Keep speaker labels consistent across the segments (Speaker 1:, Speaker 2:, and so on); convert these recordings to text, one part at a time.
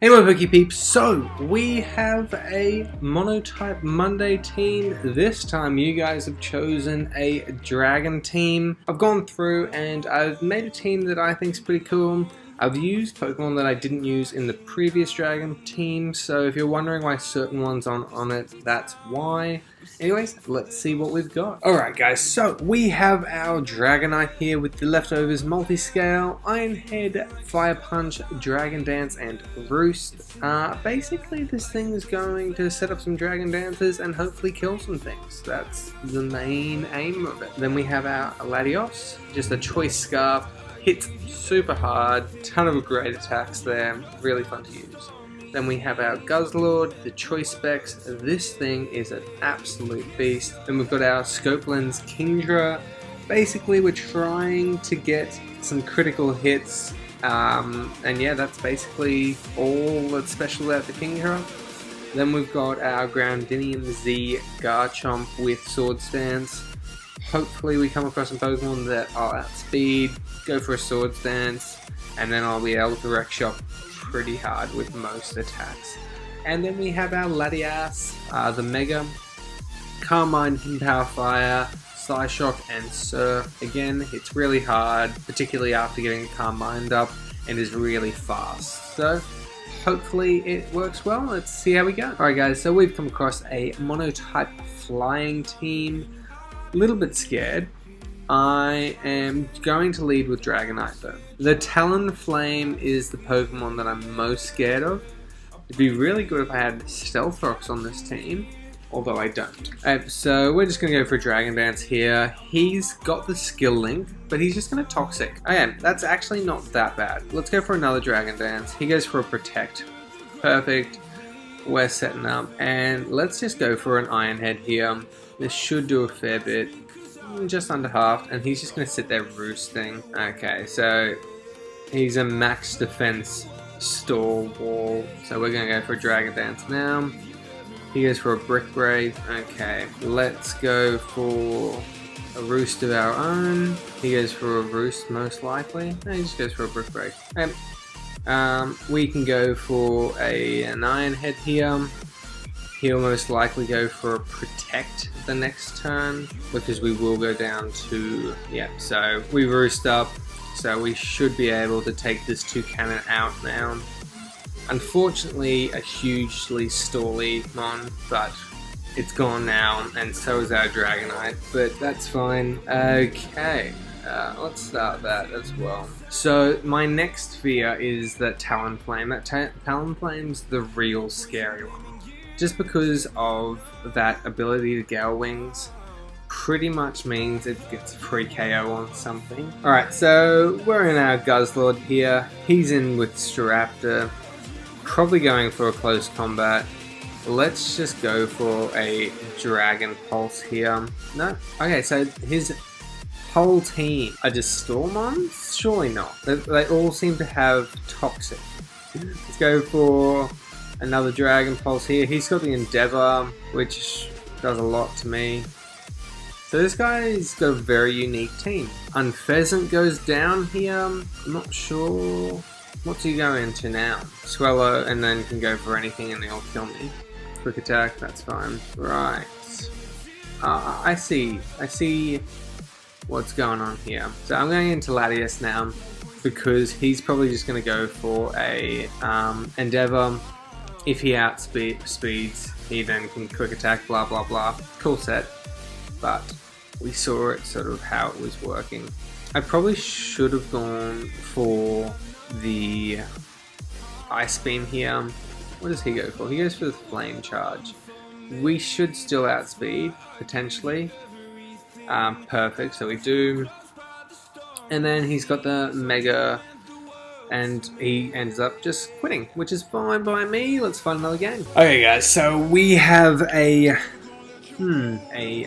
Speaker 1: Anyway, Pokè Peeps, so we have a Monotype Monday team. This time you guys have chosen a Dragon team. I've gone through and I've made a team that I think is pretty cool. I've used Pokemon that I didn't use in the previous Dragon team, so if you're wondering why certain ones aren't on it, that's why. Anyways, let's see what we've got. Alright guys, so we have our Dragonite here with the leftovers Multiscale, Iron Head, Fire Punch, Dragon Dance, and Roost. Basically this thing is going to set up some Dragon Dances and hopefully kill some things. That's the main aim of it. Then we have our Latios, just a Choice Scarf. Hits super hard, ton of great attacks there, really fun to use. Then we have our Guzzlord, the Choice Specs. This thing is an absolute beast. Then we've got our Scope Lens Kingdra. Basically we're trying to get some critical hits, and yeah, that's basically all that's special about the Kingdra. Then we've got our Groundinium Z Garchomp with Sword Stance. Hopefully we come across some Pokemon that are outspeed, go for a Sword Stance, and then I'll be able to wreck shop pretty hard with most attacks. And then we have our Latias, the Mega, Carmine, Power Fire, Psyshock, and Surf. Again, hits really hard, particularly after getting Carmined up, and is really fast. So hopefully it works well. Let's see how we go. Alright guys, so we've come across a Monotype Flying team. A little bit scared. I am going to lead with Dragonite though. The Talonflame is the Pokemon that I'm most scared of. It'd be really good if I had Stealth Rocks on this team, although I don't. So we're just going to go for Dragon Dance here. He's got the Skill Link, but he's just going to Toxic. Okay, that's actually not that bad. Let's go for another Dragon Dance. He goes for a Protect. Perfect. We're setting up, and let's just go for an Iron Head here. This should do a fair bit, just under half, and he's just going to sit there roosting. Okay, so he's a max defense stall wall, so we're going to go for a Dragon Dance now. He goes for a Brick Break. Okay, let's go for a Roost of our own. He goes for a Roost most likely. No, he just goes for a Brick Break. Okay. We can go for an Iron Head here. He'll most likely go for a Protect the next turn, because we will go down to, yeah, so we Roost up, so we should be able to take this Toucannon out now. Unfortunately, a hugely stally mon, but it's gone now, and so is our Dragonite, but that's fine. Okay, let's start that as well. So my next fear is that Talonflame. That Talonflame's the real scary one. Just because of that ability to Gale Wings, pretty much means it gets a free KO on something. Alright, so we're in our Guzzlord here. He's in with Staraptor, probably going for a close combat. Let's just go for a Dragon Pulse here. No? Okay, so his whole team are just Stormons? Surely not. They all seem to have Toxic. Let's go for another Dragon Pulse here. He's got the Endeavor, which does a lot to me. So this guy's got a very unique team. Unpheasant goes down here. I'm not sure. What's he going into now? Swallow, and then can go for anything and they'll kill me. Quick attack, that's fine. Right. I see what's going on here. So I'm going into Latias now, because he's probably just going to go for a Endeavor. If he outspeeds, he then can quick attack, blah blah blah. Cool set, but we saw it sort of how it was working. I probably should have gone for the Ice Beam here. What does he go for? He goes for the Flame Charge. We should still outspeed, potentially. Perfect, so we do. And then he's got the Mega, and he ends up just quitting, which is fine by me. Let's find another game. Okay guys, so we have a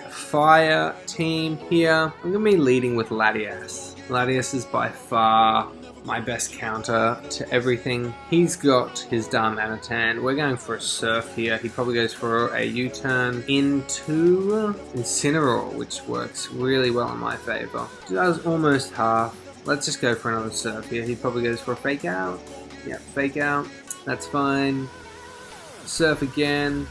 Speaker 1: fire team here. I'm going to be leading with Latias. Latias is by far my best counter to everything. He's got his Darmanitan. We're going for a Surf here. He probably goes for a U-turn into Incineroar, which works really well in my favor. Does almost half. Let's just go for another Surf here. He probably goes for a Fake Out. Yeah, Fake Out. That's fine. Surf again.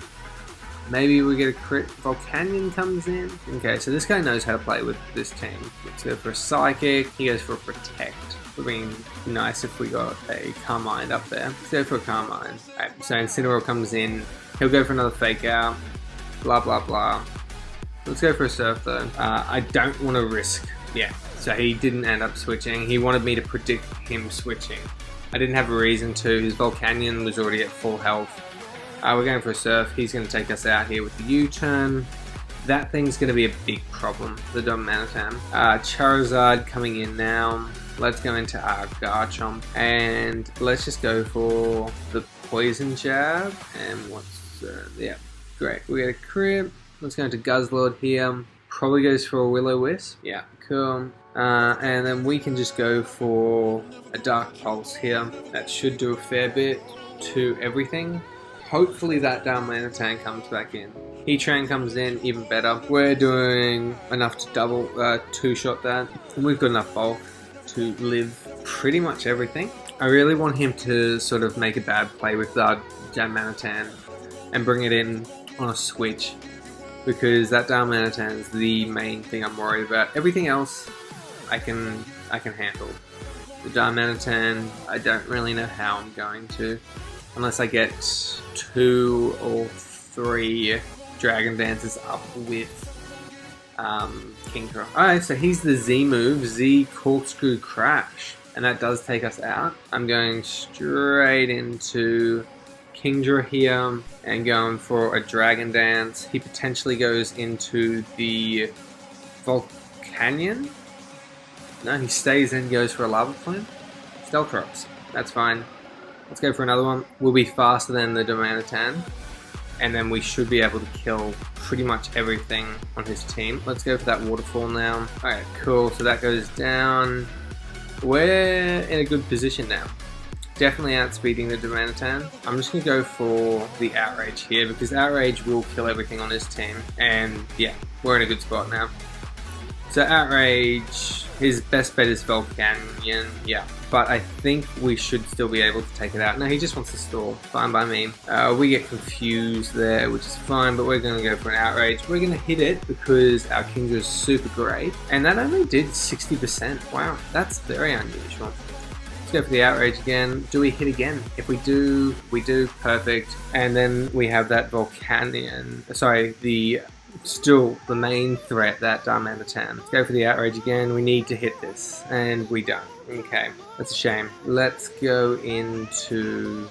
Speaker 1: Maybe we get a crit. Volcanion comes in. Okay, so this guy knows how to play with this team. Let's go for a Psychic. He goes for a Protect. Would have been nice if we got a Carmine up there. Let's go for a Carmine. Alright, so Incineroar comes in. He'll go for another Fake Out. Blah, blah, blah. Let's go for a Surf though. I don't want to risk. Yeah, so he didn't end up switching. He wanted me to predict him switching. I didn't have a reason to. His Volcanion was already at full health. We're going for a Surf. He's going to take us out here with the U-turn. That thing's going to be a big problem, the Darmanitan. Charizard coming in now. Let's go into our Garchomp. And let's just go for the Poison Jab. And what's... yeah, great. We get a crit. Let's go into Guzzlord here. Probably goes for a Will-O-Wisp. Yeah, cool. And then we can just go for a Dark Pulse here. That should do a fair bit to everything. Hopefully that Darmanitan comes back in. Heatran comes in, even better. We're doing enough to double, two-shot that. And we've got enough bulk to live pretty much everything. I really want him to sort of make a bad play with that Darmanitan and bring it in on a switch. Because that Darmanitan is the main thing I'm worried about. Everything else I can handle. The Darmanitan, I don't really know how I'm going to. Unless I get 2 or 3 Dragon Dances up with Kingdra. Alright, so he's the Z move, Z Corkscrew Crash. And that does take us out. I'm going straight into Kingdra here and going for a Dragon Dance. He potentially goes into the Volcanion. No, he stays in, goes for a Lava Plume. Stealth Rocks, that's fine. Let's go for another one. We'll be faster than the Darmanitan. And then we should be able to kill pretty much everything on his team. Let's go for that Waterfall now. Alright, cool. So that goes down. We're in a good position now. Definitely outspeeding the Darmanitan. I'm just going to go for the Outrage here because Outrage will kill everything on his team. And yeah, we're in a good spot now. So Outrage, his best bet is Volcanion, yeah. But I think we should still be able to take it out. No, he just wants to stall. Fine by me. We get confused there, which is fine, but we're going to go for an Outrage. We're going to hit it because our Kingdra is super great. And that only did 60%. Wow, that's very unusual. Let's go for the Outrage again. Do we hit again? If we do, we do. Perfect. And then we have that Volcanion. Sorry, still the main threat, that Darmanitan. Let's go for the Outrage again. We need to hit this, and we don't. Okay, that's a shame. Let's go into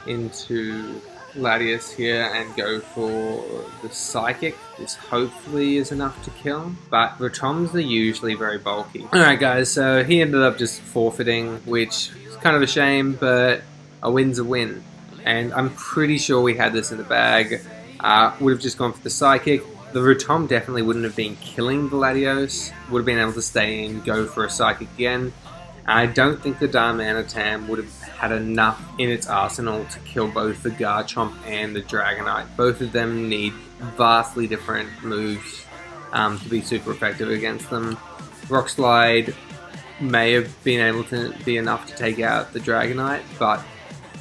Speaker 1: Latias here and go for the Psychic. This hopefully is enough to kill, but Rotoms are usually very bulky. Alright guys, so he ended up just forfeiting, which is kind of a shame, but a win's a win. And I'm pretty sure we had this in the bag. Would have just gone for the Psychic. The Rotom definitely wouldn't have been killing the Latios. Would have been able to stay in, go for a Psychic again. I don't think the Darmanitan would have had enough in its arsenal to kill both the Garchomp and the Dragonite. Both of them need vastly different moves to be super effective against them. Rock Slide may have been able to be enough to take out the Dragonite, but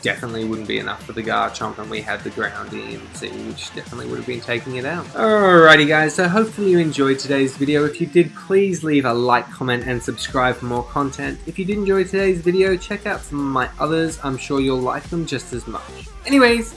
Speaker 1: definitely wouldn't be enough for the Garchomp, and we had the ground EMC, which definitely would have been taking it out. Alrighty guys, so hopefully you enjoyed today's video. If you did, please leave a like, comment, and subscribe for more content. If you did enjoy today's video, check out some of my others. I'm sure you'll like them just as much. Anyways,